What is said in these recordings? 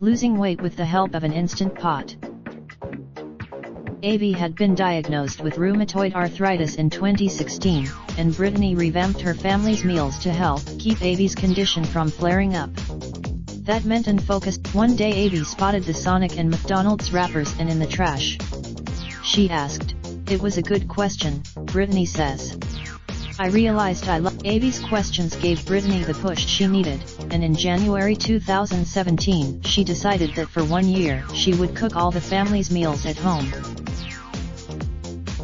Losing weight with the help of an Instant Pot. Avi had been diagnosed with rheumatoid arthritis in 2016, and Brittany revamped her family's meals to help keep Avi's condition from flaring up. That meant and focused. One day Avi spotted the Sonic and McDonald's wrappers in the trash. She asked. It was a good question, Brittany says. I realized I loved Avi's questions gave Brittany the push she needed, and in January 2017 she decided that for 1 year she would cook all the family's meals at home.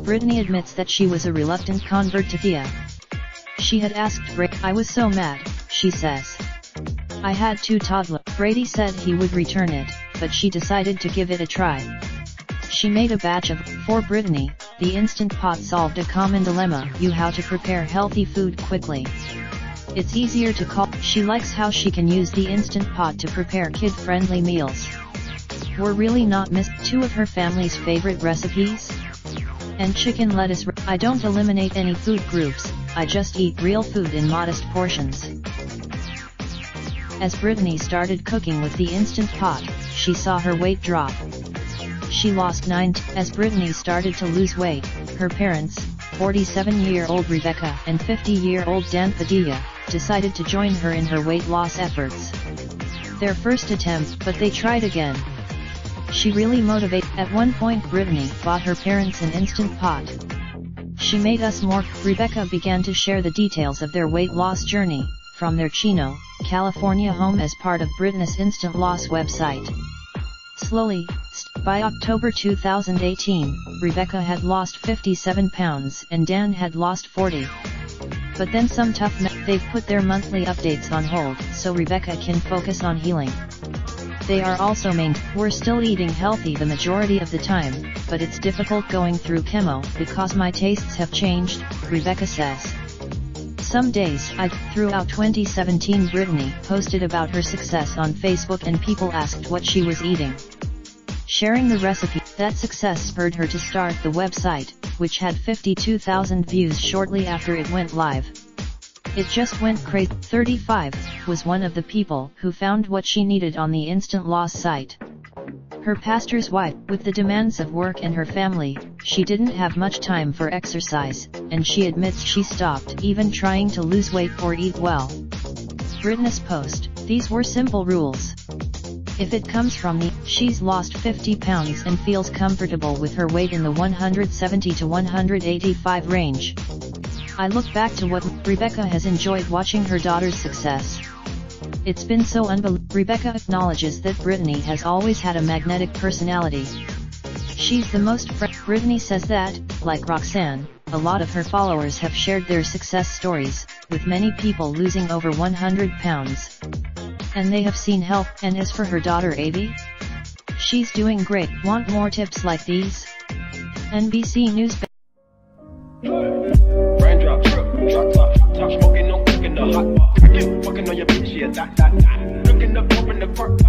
Brittany admits that she was a reluctant convert to Thea. She had asked Brady. I was so mad, she says. I had 2 toddlers. Brady said he would return it, but she decided to give it a try. She made a batch of. For Brittany, the Instant Pot solved a common dilemma: how to prepare healthy food quickly. It's easier to call. She likes how she can use the Instant Pot to prepare kid-friendly meals. We're really not missed 2 of her family's favorite recipes? And chicken lettuce. I don't eliminate any food groups, I just eat real food in modest portions. As Brittany started cooking with the Instant Pot, she saw her weight drop. She lost 9. As Brittany started to lose weight, her parents, 47-year-old Rebecca and 50-year-old Dan Padilla, decided to join her in her weight loss efforts. Their first attempt, but they tried again. She really motivated. At one point Brittany bought her parents an Instant Pot. She made us more. Rebecca began to share the details of their weight loss journey, from their Chino, California home as part of Brittany's Instant Loss website. Slowly, by October 2018, Rebecca had lost 57 pounds and Dan had lost 40. But then some they've put their monthly updates on hold so Rebecca can focus on healing. They are also we're still eating healthy the majority of the time, but it's difficult going through chemo because my tastes have changed, Rebecca says. Some days throughout 2017 Brittany posted about her success on Facebook and people asked what she was eating. Sharing the recipe, that success spurred her to start the website, which had 52,000 views shortly after it went live. It just went crazy. 35, was one of the people who found what she needed on the Instant Loss site. Her pastor's wife, with the demands of work and her family, she didn't have much time for exercise, and she admits she stopped even trying to lose weight or eat well. Brittany's post, these were simple rules. If it comes from me, she's lost 50 pounds and feels comfortable with her weight in the 170 to 185 range. I look back to what Rebecca has enjoyed watching her daughter's success. It's been so unbelievable. Rebecca acknowledges that Brittany has always had a magnetic personality. She's the most Brittany says that, like Roxanne, a lot of her followers have shared their success stories, with many people losing over 100 pounds. And they have seen help. And as for her daughter Avi? She's doing great. Want more tips like these? NBC News. Raindrop, drop top, smoking, no cooking the hot pot. Fucking on your bitch, yeah, that. Looking up, open the park,